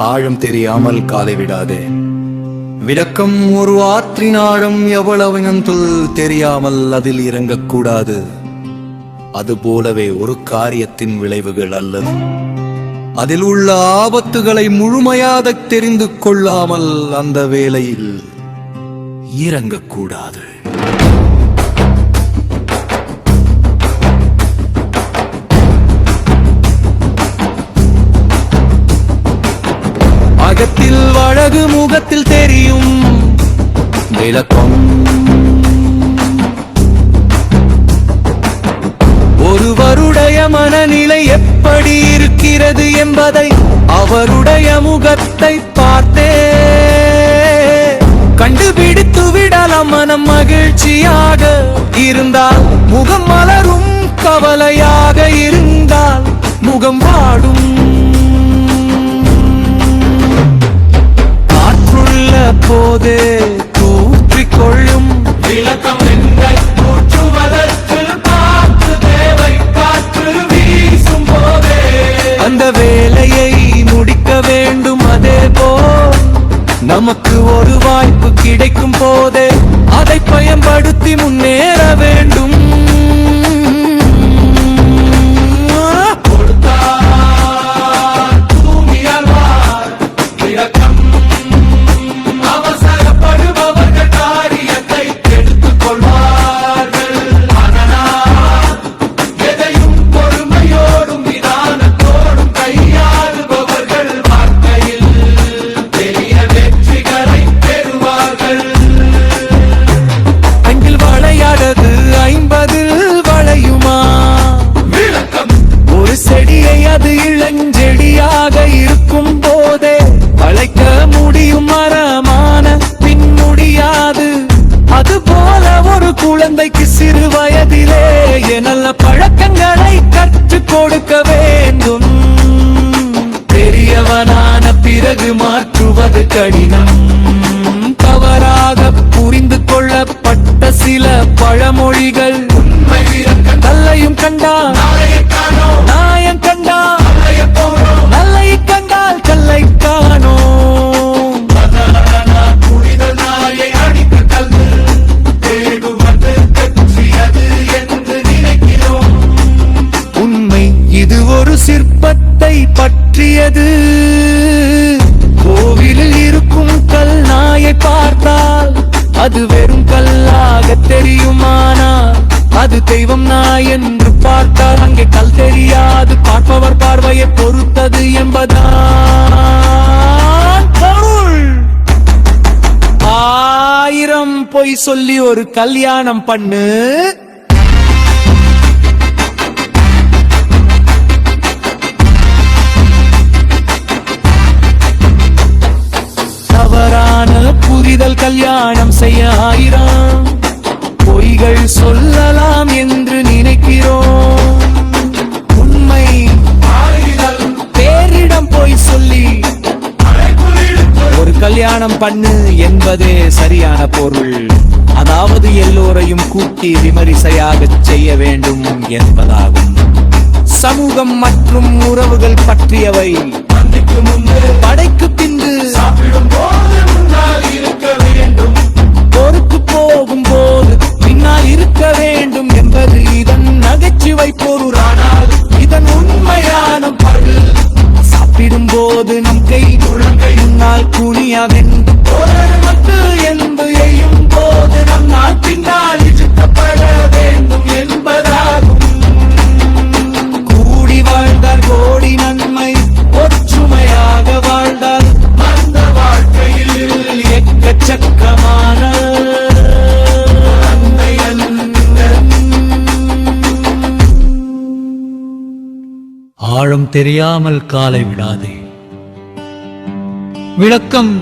ஆழம் தெரியாமல் காலை விடாதே. விளக்கம் ஒரு ஆற்றின் ஆழம் எவ்வளவு தெரியாமல் அதில் இறங்கக்கூடாது. அதுபோலவே ஒரு காரியத்தின் விளைவுகள் அல்லது அதில் உள்ள ஆபத்துகளை முழுமையாக தெரிந்து கொள்ளாமல் அந்த வேளையில் இறங்கக்கூடாது. அகத்தில் அழகு முகத்தில் தெரியும் விளக்கம். ஒருவருடைய மனநிலை எப்படி இருக்கிறது என்பதை அவருடைய முகத்தை பார்த்தே கண்டுபிடித்து விடலாம். மனம் மகிழ்ச்சியாக இருந்தால் முகம் மலரும், கவலையாக இருந்தால் முகம் வாடும். போதே தூற்றிக்கொள்ளும் விளக்கம் என்னை தூற்றுவதற்கு காற்று தேவை. காற்று வீசும் போதே அந்த வேலையை முடிக்க வேண்டும். அதே போல் நமக்கு ஒரு வாய்ப்பு கிடைக்கும் போதே அதை பயன்படுத்தி முன்னேற வேண்டும். குழந்தைக்கு சிறு வயதிலே நல்ல பழக்கங்களை கற்றுக் கொடுக்க வேண்டும். பெரியவனான பிறகு மாற்றுவது கடினம். தவறாக புரிந்து கொள்ளப்பட்ட சில பழமொழிகள் நல்லையும் கண்டால் நாயம் கண்டால் நல்லை கண்டால் கல்லை காணோ. இது ஒரு சிற்பத்தை பற்றியது. கோவிலில் இருக்கும் கல் நாயை பார்த்தால் அது வெறும் கல்லாக தெரியுமானால் அது தெய்வம் நாய் என்று பார்த்தால் அங்கே கல் தெரியாது. பார்ப்பவர் பார்வையை பொறுத்தது என்பதான் பொருள். 1000 பொய் சொல்லி ஒரு கல்யாணம் பண்ணு. தவறான புரிதல் கல்யாணம் செய்ய 1000 பொய்கள் சொல்லலாம் என்று நினைக்கிறோம். உண்மை பேரிடம் பொய் சொல்லி ஒரு கல்யாணம் பண்ணு என்பதே சரியான பொருள். அதாவது எல்லோரையும் கூட்டி விமரிசையாக செய்ய வேண்டும் என்பதாகும். சமூகம் மற்றும் உறவுகள் பற்றியவை. படைக்கு பின்பு சாப்பிடும் போது முன்னால் இருக்க வேண்டும். போருக்கு போகும் போது பின்னால் இருக்க வேண்டும் என்பது இதன் நகைச்சுவை பொருள். ஆனால் இதன் உண்மையான பொருள் சாப்பிடும் போது நம் கை முன்னால் குனிய வேண்டும். என்பது எய்யும் போது நம் நாட்டினால் இழுக்கப்பட வேண்டும் என்பதாகும். கூடி வாழ்ந்தால் கோடி நன்மை, ஒற்றுமையாக வாழ்ந்தால் அந்த வாழ்க்கையில் எக்கச்சக்கமான ஆழம் தெரியாமல் காலை விடாதே. விளக்கம்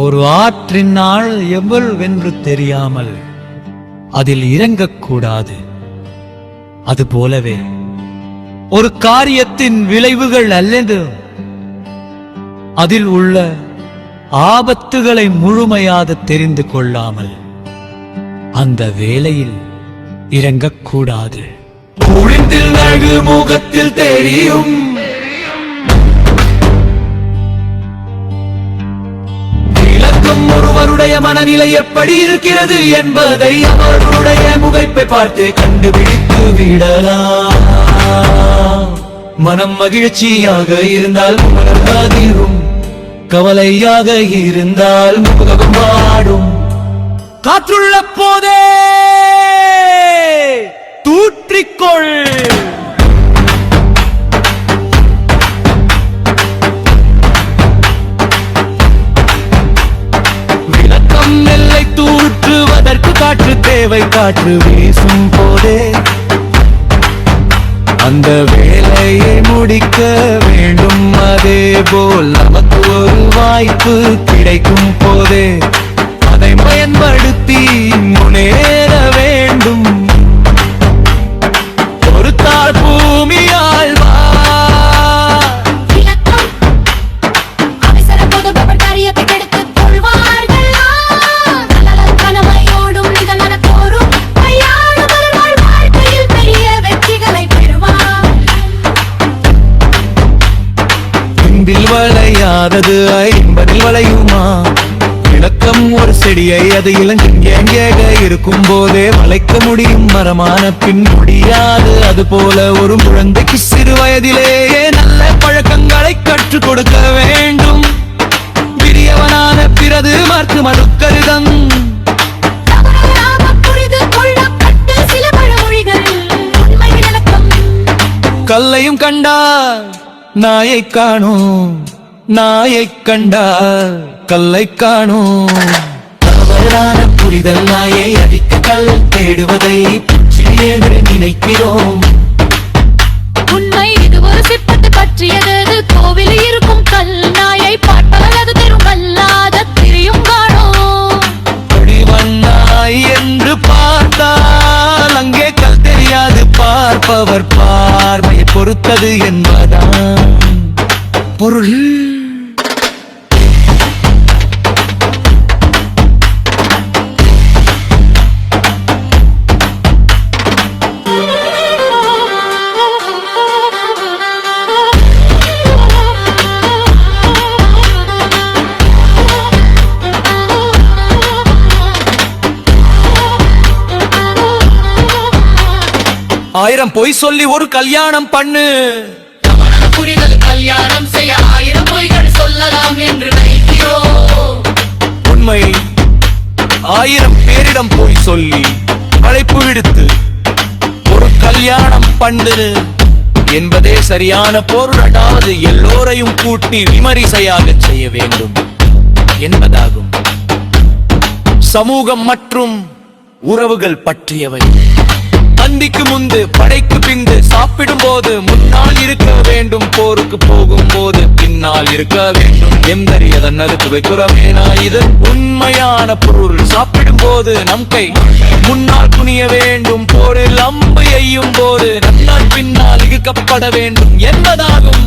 ஒரு ஆற்றின் ஆழ் எவ்வளவென்று தெரியாமல் அதில் இறங்கக்கூடாது. அதுபோலவே ஒரு காரியத்தின் விளைவுகள் அல்லது அதில் உள்ள ஆபத்துகளை முழுமையாக தெரிந்து கொள்ளாமல் அந்த வேளையில் இறங்கக்கூடாது. முகத்தில் தெரியும் மனநிலை எப்படி இருக்கிறது என்பதை அவருடைய முகைப்பை பார்த்து கண்டுபிடித்து விடலாம். மனம் மகிழ்ச்சியாக இருந்தால் முகராதிரும், கவலையாக இருந்தால் முகம் வாடும். காற்றுள்ள போதே தூற்றிக்கொள். விளக்கம் நெல்லை தூற்றுவதற்கு காற்று தேவை. காற்று வீசும் போதே அந்த வேலையை முடிக்க வேண்டும். அதே போல் நமக்கு ஒரு வாய்ப்பு கிடைக்கும் போதே அதை பயன்படுத்தி முன்னேற வேண்டும். ஒரு தாழ் பூமியால் வளையாதது 50 வளையுமா? விளக்கம் ஒரு செடியை அது இளங்கேக இருக்கும் போதே வளைக்க முடியும். மரமான பின் முடியாது. அது போல ஒரு குழந்தைக்கு சிறு வயதிலேயே நல்ல பழக்கங்களை கற்றுக் கொடுக்க வேண்டும். பெரியவனான பிறகு மறுத்து மறுக்கருதம். கல்லையும் கண்டார் நாயை காணும், நாயை கண்டால் கல்லை காணும். தவறான புரிதல் நாயை அடிக்க கல் தேடுவதை பற்றி என்று நினைக்கிறோம். உண்மை இது ஒரு சிற்பத்தை பற்றியது. கோவில் இருக்கும் கல் நாயை பார்ப்பதால் அது தெரும் அல்லாத திரியும் காணும். நாய் என்று பார்த்தால் அங்கே கல் தெரியாது. பார்ப்பவர் பார்வையை பொறுத்தது என்பதான் பொருள். ஆயிரம் பொய் சொல்லி ஒரு கல்யாணம் பண்ணு. புரிதல் கல்யாணம் செய்ய 1000 பொய்கள் சொல்லலாம் என்று நினைக்கிறோம். உண்மை 1000 பேரிடம் போய் சொல்லி அழைப்பு விடுத்து ஒரு கல்யாணம் பண்ணு என்பதே சரியான பொருள். அதாவது எல்லோரையும் கூட்டி விமரிசையாக செய்ய வேண்டும் என்பதாகும். சமூகம் மற்றும் உறவுகள் பற்றியவை. பந்திக்கு முந்து படைக்கு பிந்து சாப்பிடும் போது முன்னால் இருக்க வேண்டும். போருக்கு போகும் போது பின்னால் இருக்க வேண்டும். எந்தறியதன் அறுத்து வைக்கிறமேனா இது உண்மையான பொருள். சாப்பிடும் போது நம் கை முன்னால் குனிய வேண்டும். போரில் அம்பு எய்யும் போது நன்னால் பின்னால் இழுக்கப்பட வேண்டும் என்பதாகும்.